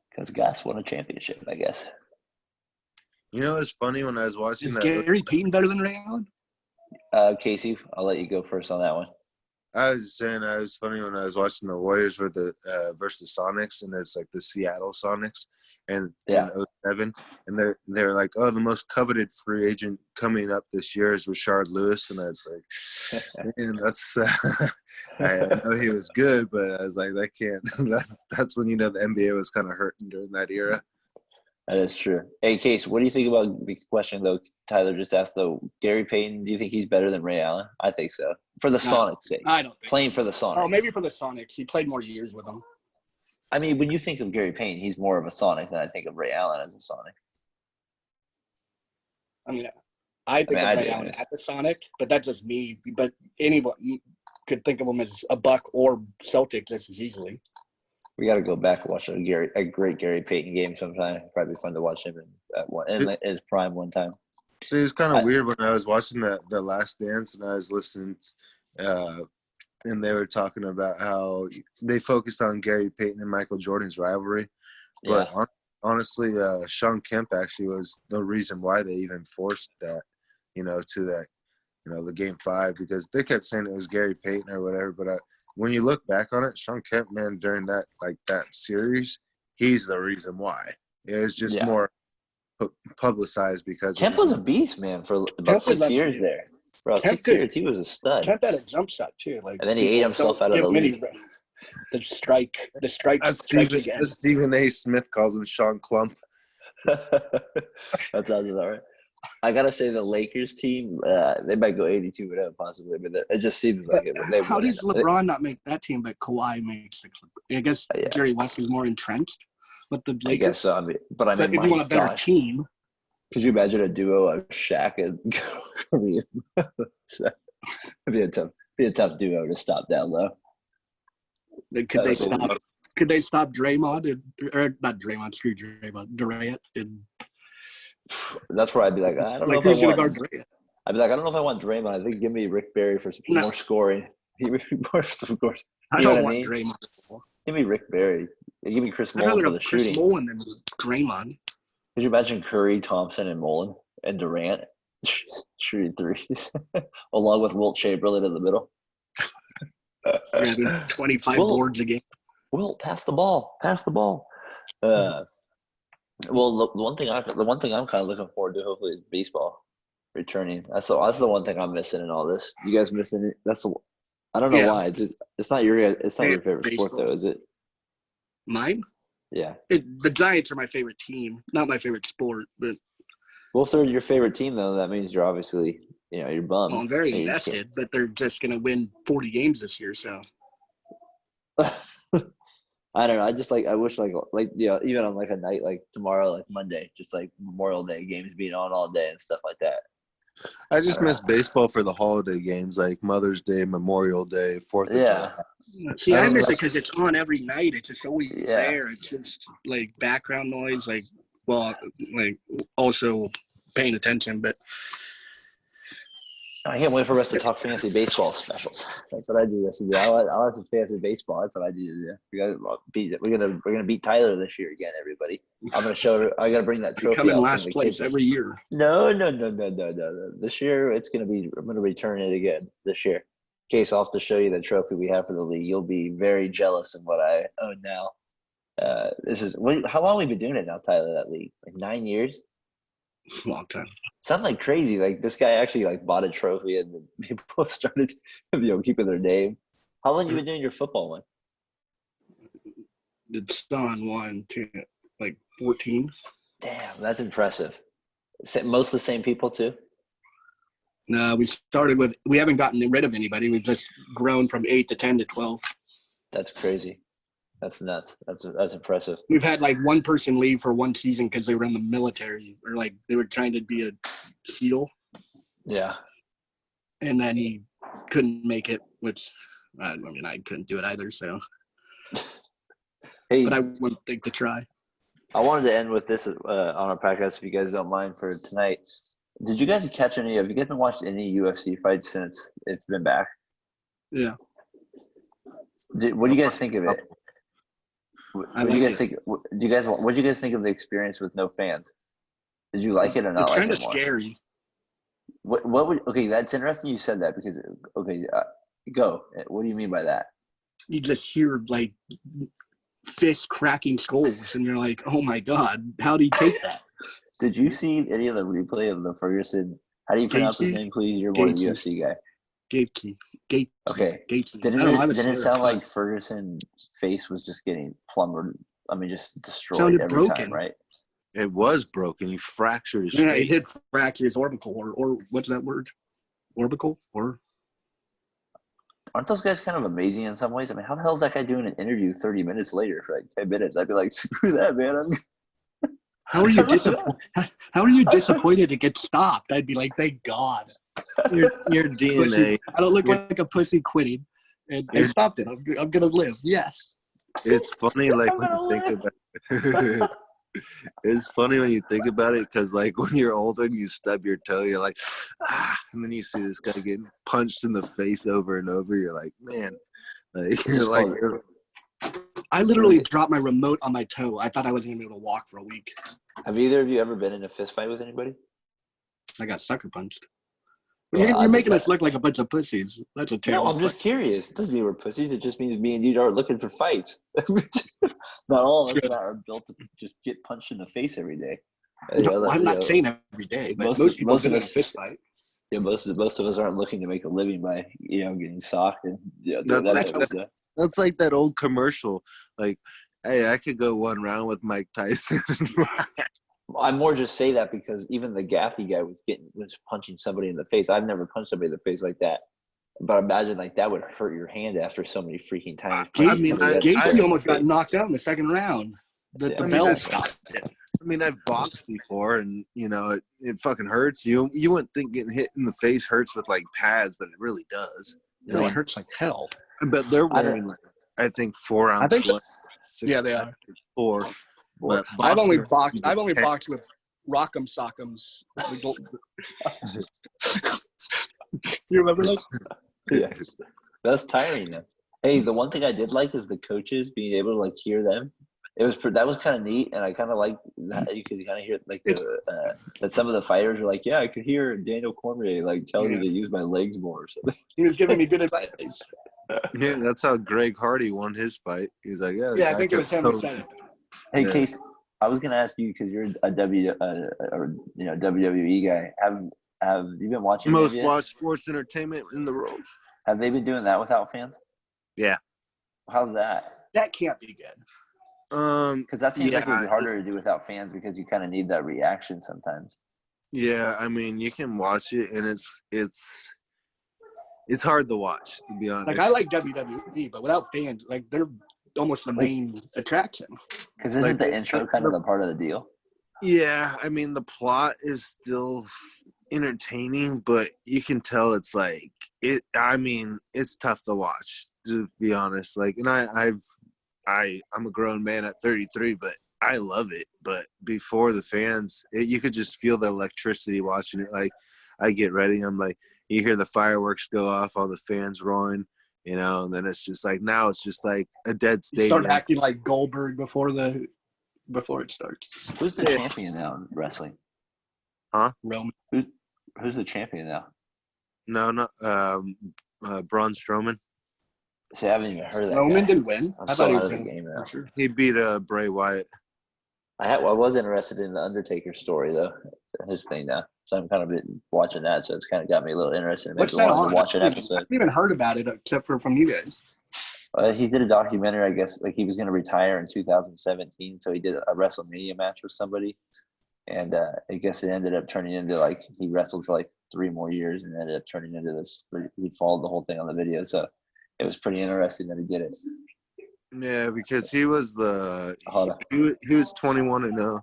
Because Gus won a championship, I guess. You know, it's funny when I was watching that. Is Gary Payton better than Ray Allen? Casey, I'll let you go first on that one. I was saying it was funny when I was watching the Warriors versus the Sonics, and it's like the Seattle Sonics, and in 7, and they're like, oh, the most coveted free agent coming up this year is Rashard Lewis, and I was like, man, that's I know he was good, but I was like, that can't. That's when the NBA was kind of hurting during that era. That is true. Hey, Case, what do you think about the question, though, Tyler just asked, though? Gary Payton, do you think he's better than Ray Allen? I think so. For the Sonics' sake. I don't think Playing for the Sonics. Oh, maybe for the Sonics. He played more years with them. I mean, when you think of Gary Payton, he's more of a Sonic than I think of Ray Allen as a Sonic. I mean, I think of Ray Allen at the Sonic, but that's just me. But anyone could think of him as a Buck or Celtic just as easily. We got to go back and watch a great Gary Payton game sometime. It'd probably be fun to watch him in his prime one time. So it was kind of weird when I was watching the Last Dance and I was listening, and they were talking about how they focused on Gary Payton and Michael Jordan's rivalry. But honestly, Sean Kemp actually was the reason why they even forced that, to that, the Game 5, because they kept saying it was Gary Payton or whatever. But when you look back on it, Sean Kemp, man, during that series, he's the reason why. It was just more publicized because Kemp was a beast, man, for about 6 years there. For about 6 years, he was a stud. Kemp had a jump shot too, and then he ate himself out of the league. The strike again. Stephen A. Smith calls him Sean Klump. That sounds all right. I gotta say, the Lakers team, they might go 82-0 possibly, but it just seems like it. How does LeBron not make that team, but Kawhi makes the Clippers? I guess Jerry West is more entrenched with the Lakers. I guess so. But if you want a better team, could you imagine a duo of Shaq and Kareem? It'd be a tough duo to stop down low. Could they stop Draymond or not Draymond? Screw Draymond, Durant. That's where I'd be like, I don't know if I want Durant. I'd be like, I don't know if I want Draymond. I think give me Rick Barry for some more scoring. Of course. I don't want Draymond. Give me Rick Barry. Give me Chris Mullin for the shooting. Chris Mullin than Draymond. Could you imagine Curry, Thompson, and Mullin and Durant shooting threes along with Wilt Chamberlain in the middle? 25 boards a game. Wilt, pass the ball. Well, the one thing I'm kind of looking forward to, hopefully, is baseball returning. That's the one thing I'm missing in all this. You guys missing it? I don't know why. It's not your favorite sport though, is it? Mine? Yeah. The Giants are my favorite team, not my favorite sport, but. Well, if they're your favorite team, though, that means you're obviously, you're bummed. Well, I'm very invested, but they're just going to win 40 games this year, so. I don't know. I wish even on like a night like tomorrow, like Monday, just like Memorial Day games being on all day and stuff like that. I just miss baseball for the holiday games like Mother's Day, Memorial Day, 4th of July. See, I miss it because it's on every night. It's just always there. It's just like background noise, also paying attention, but. I can't wait for us to talk fantasy baseball specials. That's what I do. I like some fantasy baseball. That's what I do. We're gonna beat Tyler this year again, everybody. I gotta bring that trophy. Come in last place every year. No. This year I'm gonna return it again this year. Case, I'll have to show you the trophy we have for the league. You'll be very jealous of what I own now. How long have we been doing it now, Tyler? That league, like 9 years. Long time. Sounds like crazy. Like this guy actually bought a trophy and people started keeping their name. How long have you been doing your football one? It's on 1 to 14. Damn, that's impressive. Most of the same people too? No, we haven't gotten rid of anybody. We've just grown from 8 to 10 to 12. That's crazy. That's nuts. That's impressive. We've had one person leave for one season because they were in the military or they were trying to be a SEAL. Yeah. And then he couldn't make it, which I couldn't do it either. So, but I wouldn't think to try. I wanted to end with this on our podcast, if you guys don't mind, for tonight. Did you guys have you guys been watching any UFC fights since it's been back? Yeah. What do you guys think of it? What do you guys think? What do you guys think of the experience with no fans? Did you like it or not? It's kind of scary. Okay, that's interesting you said that because go. What do you mean by that? You just hear fist cracking skulls, and you're like, oh my god, how do you take that? Did you see any of the replay of the Ferguson? How do you pronounce his name, please? You're more the UFC guy. Gaethje. Okay. Gaethje. Didn't it sound like Ferguson's face was just getting plumbered? I mean, just destroyed Sounded every broken. time, right? It was broken. He fractured his Yeah, face. he did fracture his orbital, or what's that word? Orbital? Or aren't those guys kind of amazing in some ways? I mean, how the hell is that guy doing an interview 30 minutes later for like 10 minutes? I'd be like, screw that, man. How are you disappointed? How are you disappointed to get stopped? I'd be like, thank God. Your DNA. Pussy. I don't look like a pussy quitting, and I stopped it. I'm gonna live. Yes. It's funny, like when you think about it. It's funny when you think about it, because like when you're older and you stub your toe, you're like, and then you see this guy getting punched in the face over and over. You're like, man, like you're like. I literally dropped my remote on my toe. I thought I wasn't gonna be able to walk for a week. Have either of you ever been in a fist fight with anybody? I got sucker punched. Yeah, you're making us look like a bunch of pussies. That's a terrible. No, I'm just curious. It doesn't mean we're pussies. It just means me and you are looking for fights. Not all of us are built to just get punched in the face every day. No, I'm not saying every day, but most people do a fist fight. Yeah, most of us aren't looking to make a living by getting socked and that's that type of stuff. That's like that old commercial, like, hey, I could go one round with Mike Tyson. I more just say that because even the Gaffey guy was punching somebody in the face. I've never punched somebody in the face like that, but imagine like that would hurt your hand after so many freaking times. Gaethje almost got knocked out in the second round. The bell stopped it. I mean, I've boxed before, and it fucking hurts. You wouldn't think getting hit in the face hurts with like pads, but it really does. No, it hurts like hell. But they're wearing, I think 4 ounce. I think yeah, they are 4. But I've only boxed with Rock'em Sock'ems. You remember those? Yes. That's tiring though. Hey, the one thing I did like is the coaches being able to like hear them. That was kind of neat, and I kind of like that you could kind of hear like that some of the fighters were like, yeah, I could hear Daniel Cormier like telling me to use my legs more or something. He was giving me good advice. Yeah, that's how Greg Hardy won his fight. He's like, yeah, I think it was him who said it. Hey, yeah. Case, I was gonna ask you because you're a WWE guy. Have you been watching most watched sports entertainment in the world? Have they been doing that without fans? Yeah. How's that? That can't be good. Because that seems like it would be harder to do without fans because you kind of need that reaction sometimes. Yeah, I mean, you can watch it, and it's hard to watch, to be honest. Like I like WWE, but without fans, like they're almost the main attraction. Because isn't the intro kind of the part of the deal? Yeah, I mean the plot is still entertaining, but you can tell it's like it. I mean, it's tough to watch, to be honest. Like, and I'm a grown man at 33, but I love it. But before the fans, you could just feel the electricity watching it. Like, I get ready, I'm like, you hear the fireworks go off, all the fans roaring, and then it's just like, now it's just like a dead stadium. You start acting like Goldberg before it starts. Who's the champion now in wrestling? Huh? Roman. Who's the champion now? No, not Braun Strowman. See, I haven't even heard of that. Roman guy. didn't win. I thought he was in the game now. Sure. He beat Bray Wyatt. I was interested in the Undertaker story though, his thing now. So I'm kind of been watching that, so it's kind of got me a little interested. What's that on? Watch an episode. I haven't even heard about it except from you guys. He did a documentary, I guess, like he was going to retire in 2017, so he did a WrestleMania match with somebody, and I guess it ended up turning into like he wrestled for like 3 more years, and ended up turning into this. He followed the whole thing on the video, so it was pretty interesting that he did it. Yeah, because he was he was 21-0.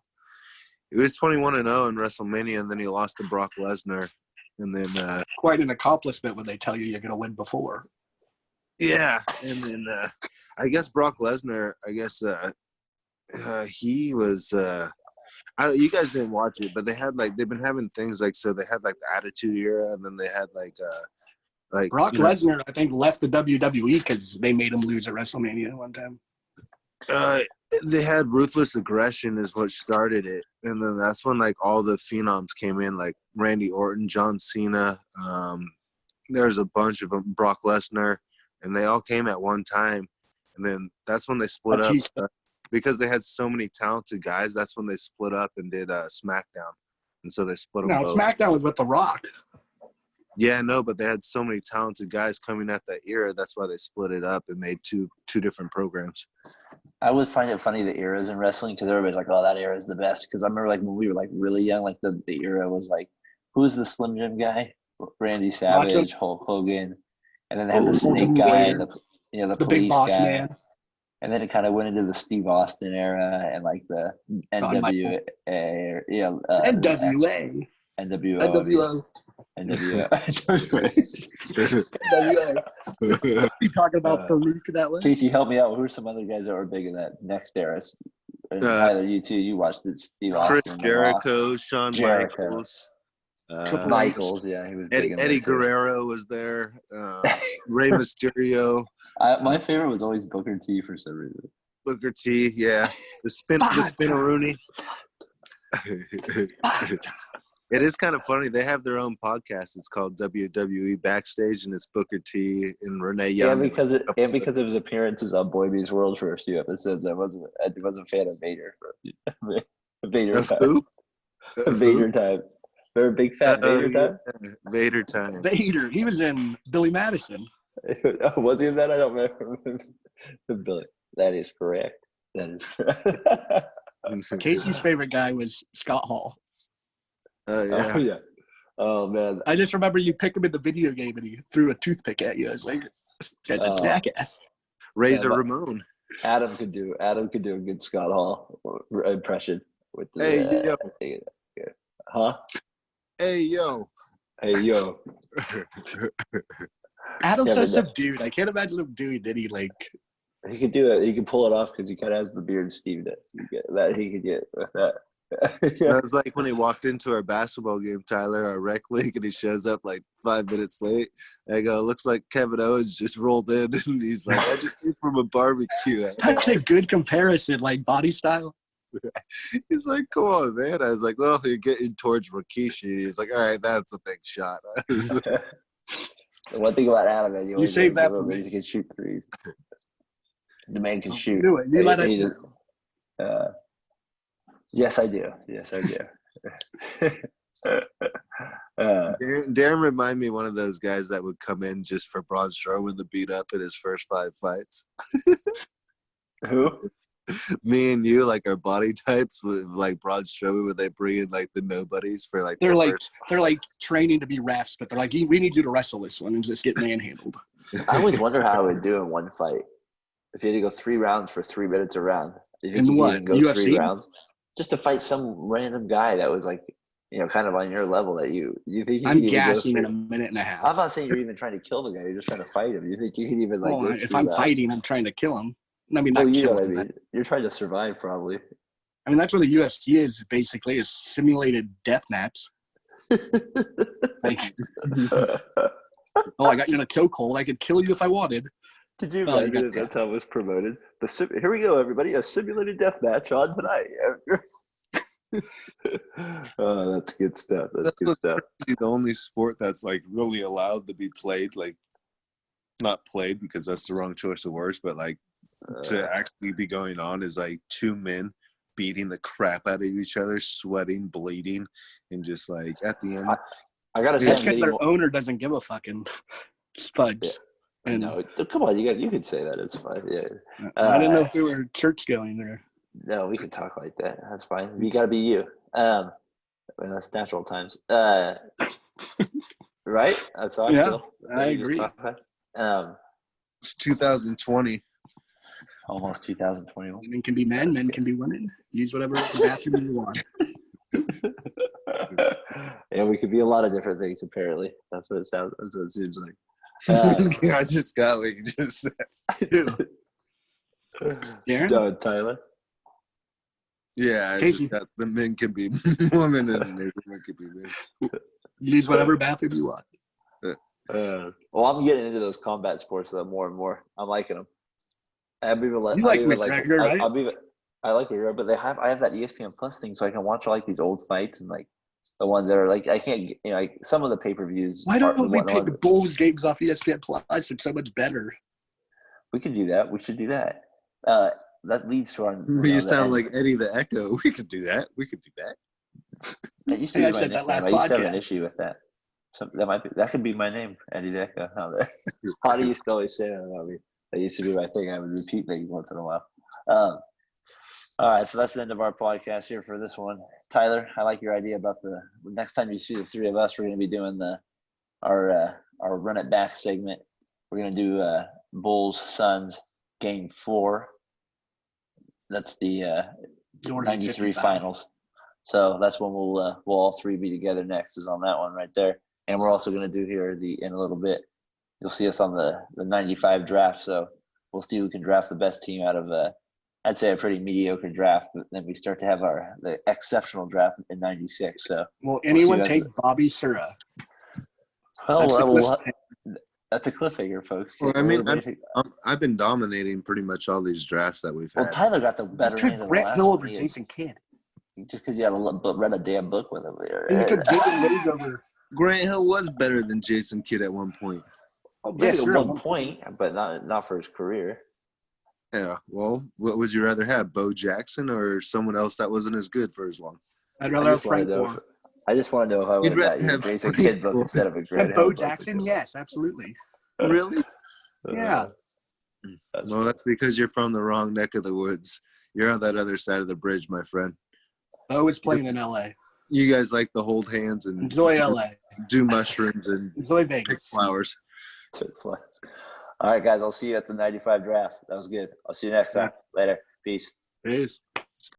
He was 21-0 in WrestleMania, and then he lost to Brock Lesnar, and then quite an accomplishment when they tell you you're going to win before. Yeah, and then I guess Brock Lesnar. I guess he was. You guys didn't watch it, but they've been having things like, so they had like the Attitude Era, and then they had like Brock Lesnar, I think, left the WWE because they made him lose at WrestleMania one time. They had Ruthless Aggression is what started it, and then that's when like all the phenoms came in, like Randy Orton, John Cena. There's a bunch of them, Brock Lesnar, and they all came at one time. And then that's when they split up. Because they had so many talented guys, that's when they split up and did SmackDown. And so they split them both. SmackDown was with The Rock. Yeah, no, but they had so many talented guys coming at that era. That's why they split it up and made two different programs. I would find it funny, the eras in wrestling, because everybody's like, oh, that era is the best. Because I remember like when we were like really young, like the era was like, who's the Slim Jim guy? Randy Savage, Hulk Hogan. And then they had the Snake guy, the the police big boss guy. man. And then it kind of went into the Steve Austin era and like the NWA. NWO. You talking about Farouk that way? Casey, help me out. Who are some other guys that were big in that next era? Tyler, you too. You watched it. Steve Austin, Chris Jericho, Shawn Michaels. Michaels, yeah, he was big. Eddie Guerrero was there. Rey Mysterio. My favorite was always Booker T for some reason. Booker T, yeah. The Spinaroonie. It is kind of funny. They have their own podcast. It's called WWE Backstage, and it's Booker T and Renee Young. Because of his appearances on Boy Meets World for a few episodes, I wasn't a fan of Vader. Vader of time. who? Vader time. They're a big fat Vader time. Vader time. Vader. He was in Billy Madison. Was he in that? I don't remember. Billy. That is correct. Casey's favorite guy was Scott Hall. Yeah. Oh, yeah. Oh, man. I just remember you picked him in the video game and he threw a toothpick at you. I was like, this guy's a jackass. Razor Ramon. Adam could do a good Scott Hall impression. With the, hey, yo. Huh? Hey, yo. Hey, yo. Adam's so subdued. I can't imagine him doing any, like... He could do it. He could pull it off because he kind of has the beard Steve does. He could get with that. That was like when he walked into our basketball game, Tyler, our rec league, and he shows up like 5 minutes late. I go, looks like Kevin Owens just rolled in, and he's like, I just came from a barbecue. That's a good comparison, like body style. He's like, come on, man. I was like, well, you're getting towards Rikishi. He's like, all right, that's a big shot. The one thing about Adam, man, you save that for me. He can shoot threes. The man can shoot. Do it. You let us know. Yes, I do. Darren remind me one of those guys that would come in just for Braun Strowman to beat up in his first 5 fights. Who? Me and you, like our body types with like Braun Strowman, where they bring in like the nobodies for like they're like training to be refs, but they're like, we need you to wrestle this one and just get manhandled. I always wonder how I would do in one fight if you had to go 3 rounds for 3 minutes a round. In what? Go UFC? 3 rounds just to fight some random guy that was like, kind of on your level that you think you I'm gassing in a minute and a half. I'm not saying you're even trying to kill the guy. You're just trying to fight him. You think you can even like? If I'm fighting, I'm trying to kill him. I mean, not kill him. You're trying to survive, probably. I mean, that's what the UFC is basically, is simulated death match. Like, I got you in a chokehold. I could kill you if I wanted. Did you imagine that's how it was promoted? Here we go, everybody. A simulated death match on tonight. Oh, that's good stuff. That's good stuff. The only sport that's like really allowed to be played, like not played because that's the wrong choice of words, but like to actually be going on is like 2 men beating the crap out of each other, sweating, bleeding, and just like at the end. I gotta say, that's because their owner doesn't give a fucking spuds. Yeah. No, come on, you could say that. It's fine. Yeah. I didn't know if we were church going there. No, we can talk like that. That's fine. You got to be you. That's natural times. Right? That's how I feel. I agree. It's 2020. Almost 2021. Men can be men can be women. Use whatever bathroom you want. Yeah, we could be a lot of different things, apparently. That's what it sounds. That's what it seems like. I just got what you just said. Tyler? Yeah, the men can be women and the women can be men. Use whatever bathroom you want. Well, I'm getting into those combat sports more and more. I'm liking them. You like McGregor, right? I like McGregor, but I have that ESPN Plus thing, so I can watch all like these old fights and like the ones that are like I can't like some of the pay-per-views. Why don't we pick the Bulls games off ESPN Plus? It's so much better. We could do that. We should do that. That leads to our. You sound like Eddie the Echo. We could do that. That used to be my nickname. I used to have an issue with that. So that could be my name, Eddie the Echo. How do you still always say that about me? That used to be my thing. I would repeat things once in a while. All right, so that's the end of our podcast here for this one. Tyler, I like your idea about the next time you see the three of us, we're going to be doing our run it back segment. We're going to do Bulls Suns game 4. That's the 93 finals. So that's when we'll all three be together next, is on that one right there. And we're also going to do here in a little bit, you'll see us on the 95 draft. So we'll see who can draft the best team out of I'd say a pretty mediocre draft, but then we start to have the exceptional draft in 96. So will anyone take Bobby Sura? Well, that's a cliffhanger, folks. Well, I mean, I've been dominating pretty much all these drafts that we've had. Well, Tyler got the better name than Grant Hill over Jason Kidd. Just because you had read a damn book with him. You took Jason Wade over. Grant Hill was better than Jason Kidd at one point. Yes, at one point, but not for his career. Yeah, well, what would you rather have, Bo Jackson or someone else that wasn't as good for as long? I'd rather have Frank Warren. I just want to know if I would have got Jason Kidd book instead of a Grant Bo Jackson, yes, absolutely. Really? Yeah. Well, that's because you're from the wrong neck of the woods. You're on that other side of the bridge, my friend. Bo is playing in L.A. You guys like to hold hands and enjoy L.A. Do mushrooms and enjoy Vegas. Pick flowers. All right, guys. I'll see you at the 95 draft. That was good. I'll see you next time. Later. Peace. Peace.